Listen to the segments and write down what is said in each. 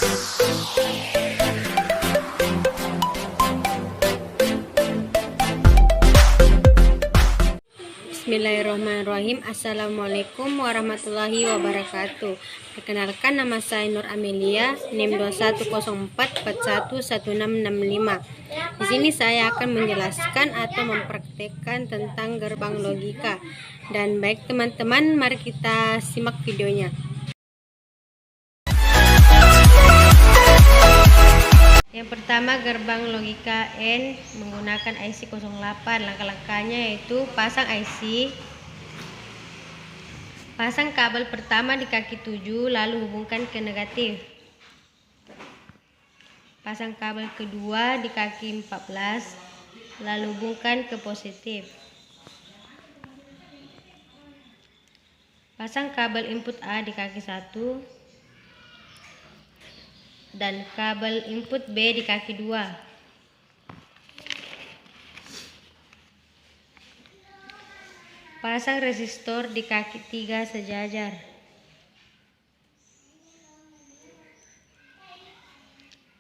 Bismillahirrahmanirrahim. Assalamualaikum warahmatullahi wabarakatuh. Perkenalkan, nama saya Nur Amelia, NIM 2104411665. Di sini saya akan menjelaskan atau mempraktekkan tentang gerbang logika. Dan baik teman-teman, mari kita simak videonya. Yang pertama, gerbang logika N menggunakan IC 08. Langkah-langkahnya yaitu pasang IC, pasang kabel pertama di kaki 7 lalu hubungkan ke negatif. Pasang kabel kedua di kaki 14 lalu hubungkan ke positif. Pasang kabel input A di kaki 1 dan kabel input B di kaki 2. Pasang resistor di kaki 3 sejajar.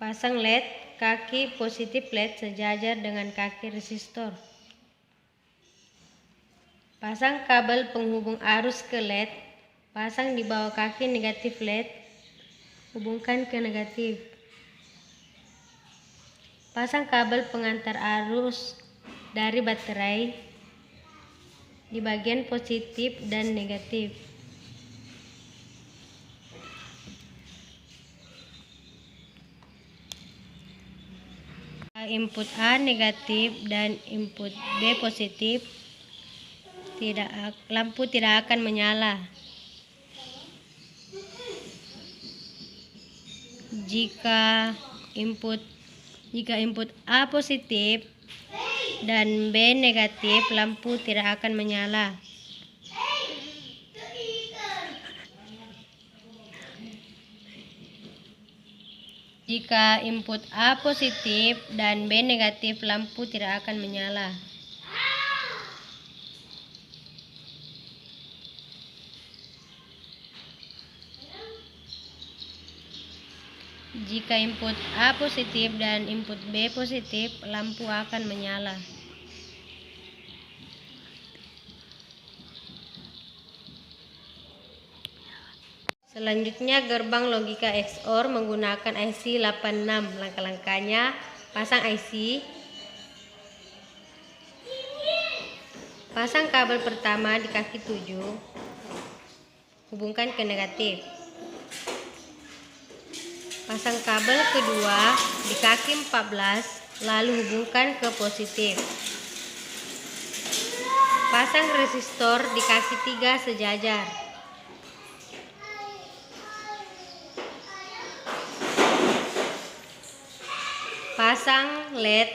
Pasang LED kaki positif LED sejajar dengan kaki resistor. Pasang kabel penghubung arus ke LED, pasang di bawah kaki negatif LED, hubungkan ke negatif. Pasang kabel pengantar arus dari baterai di bagian positif dan negatif. Input A negatif dan input B positif, lampu tidak akan menyala. Jika input A positif dan B negatif, lampu tidak akan menyala. Jika input A positif dan B negatif, lampu tidak akan menyala. Jika input A positif dan input B positif, lampu akan menyala. Selanjutnya, gerbang logika XOR menggunakan IC 86. Langkah-langkahnya: pasang IC, pasang kabel pertama di kaki 7, hubungkan ke negatif. Pasang kabel kedua di kaki 14 lalu hubungkan ke positif. Pasang resistor di kaki 3 sejajar. Pasang LED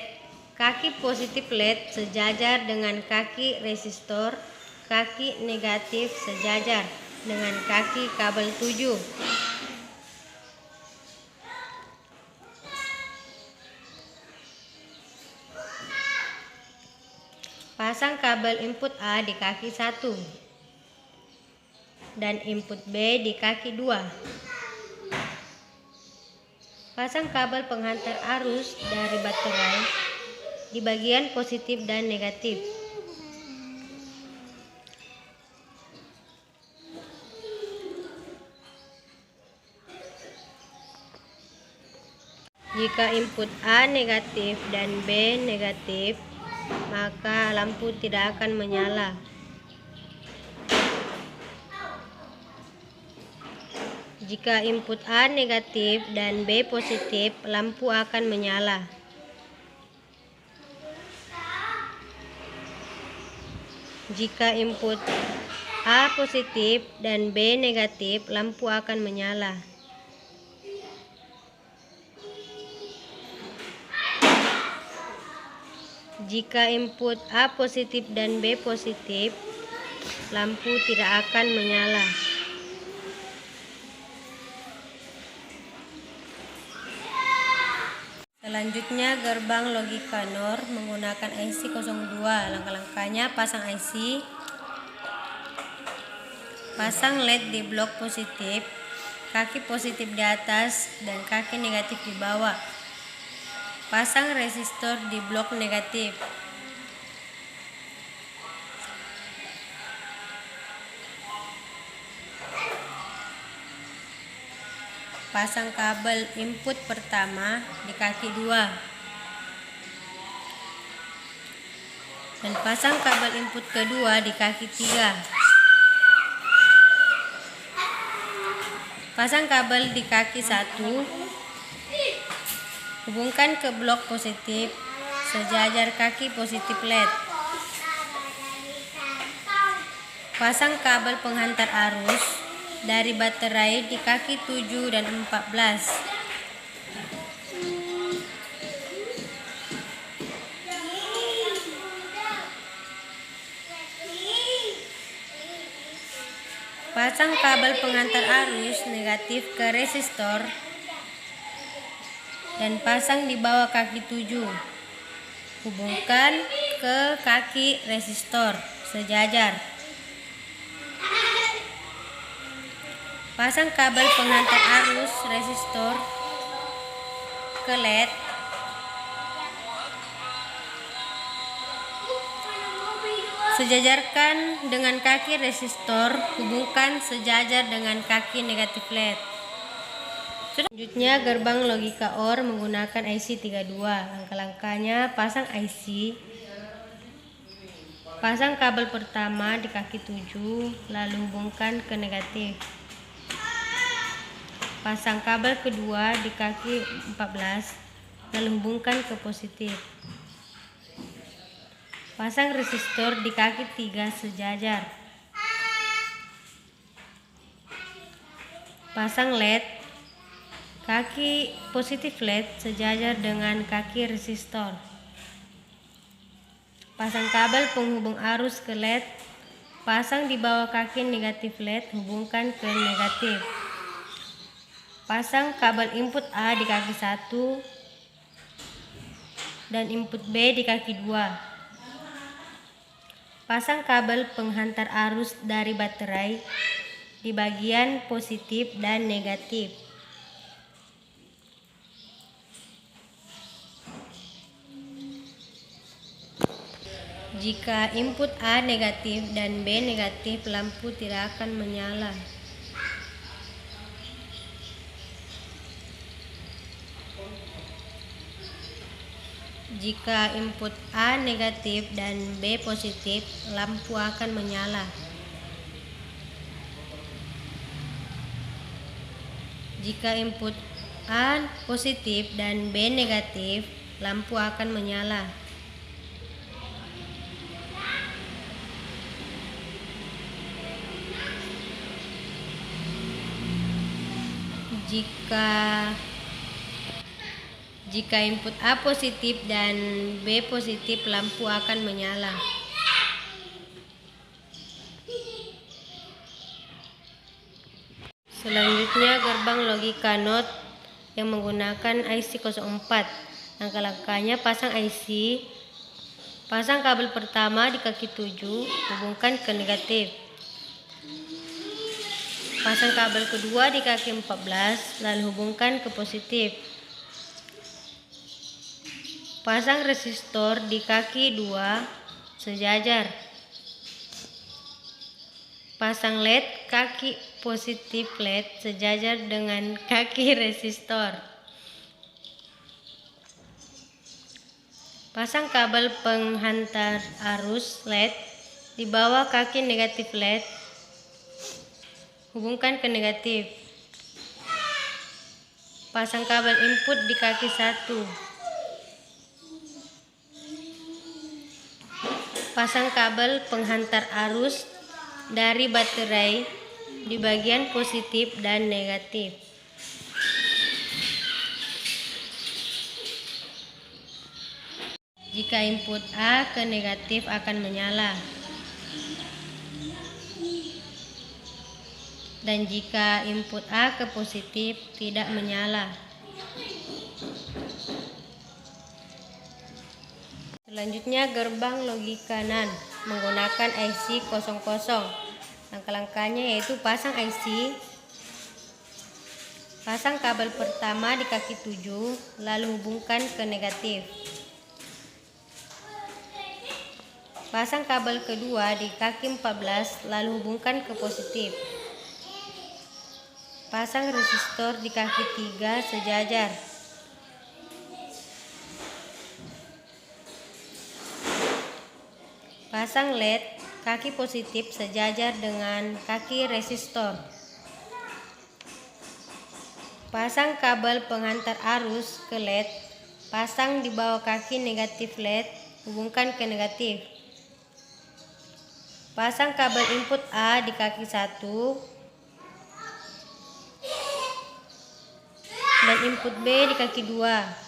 kaki positif LED sejajar dengan kaki resistor, kaki negatif sejajar dengan kaki kabel 7. Pasang kabel input A di kaki 1 dan input B di kaki 2. Pasang kabel penghantar arus dari baterai di bagian positif dan negatif. Jika input A negatif dan B negatif, maka lampu tidak akan menyala. Jika input A negatif dan B positif, lampu akan menyala. Jika input A positif dan B negatif, lampu akan menyala. Jika input A positif dan B positif, lampu tidak akan menyala. Selanjutnya, gerbang logika NOR menggunakan IC 02. Langkah-langkahnya: pasang IC, pasang LED di blok positif, kaki positif di atas dan kaki negatif di bawah. Pasang resistor di blok negatif. Pasang kabel input pertama di kaki 2 dan pasang kabel input kedua di kaki 3. Pasang kabel di kaki 1, hubungkan ke blok positif sejajar kaki positif LED. Pasang kabel penghantar arus dari baterai di kaki 7 dan 14. Pasang kabel penghantar arus negatif ke resistor dan pasang di bawah kaki 7. Hubungkan ke kaki resistor sejajar. Pasang kabel penghantar arus resistor ke LED. Sejajarkan dengan kaki resistor, hubungkan sejajar dengan kaki negatif LED. Selanjutnya gerbang logika OR menggunakan IC 32. Langkah-langkahnya: pasang IC. Pasang kabel pertama di kaki 7, lalu hubungkan ke negatif. Pasang kabel kedua di kaki 14, lalu hubungkan ke positif. Pasang resistor di kaki 3 sejajar. Pasang LED. Kaki positif LED sejajar dengan kaki resistor. Pasang kabel penghubung arus ke LED. Pasang di bawah kaki negatif LED, hubungkan ke negatif. Pasang kabel input A di kaki 1 dan input B di kaki 2. Pasang kabel penghantar arus dari baterai di bagian positif dan negatif. Jika input A negatif dan B negatif, lampu tidak akan menyala. Jika input A negatif dan B positif, lampu akan menyala. Jika input A positif dan B negatif, lampu akan menyala. Jika input A positif dan B positif, lampu akan menyala. Selanjutnya gerbang logika NOT yang menggunakan IC 04. Langkah-langkahnya: pasang IC. Pasang kabel pertama di kaki 7, hubungkan ke negatif. Pasang kabel kedua di kaki 14, lalu hubungkan ke positif. Pasang resistor di kaki 2 sejajar. Pasang LED kaki positif LED sejajar dengan kaki resistor. Pasang kabel penghantar arus LED di bawah kaki negatif LED. Hubungkan ke negatif. Pasang kabel input di kaki 1. Pasang kabel penghantar arus dari baterai di bagian positif dan negatif. Jika input A ke negatif akan menyala. Dan jika input A ke positif tidak menyala. Selanjutnya gerbang logika NAND menggunakan IC 00. Langkah-langkahnya yaitu pasang IC. Pasang kabel pertama di kaki 7, lalu hubungkan ke negatif. Pasang kabel kedua di kaki 14, lalu hubungkan ke positif. Pasang resistor di kaki 3 sejajar. Pasang LED kaki positif sejajar dengan kaki resistor. Pasang kabel penghantar arus ke LED, pasang di bawah kaki negatif LED, hubungkan ke negatif. Pasang kabel input A di kaki 1 dan input B di kaki 2.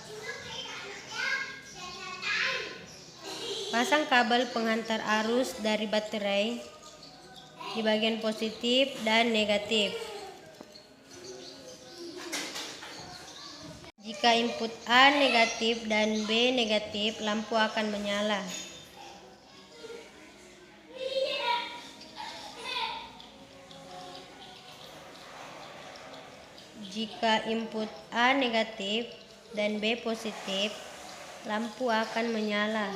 Pasang kabel penghantar arus dari baterai di bagian positif dan negatif. Jika input A negatif dan B negatif, lampu akan menyala. Jika input A negatif dan B positif, lampu akan menyala.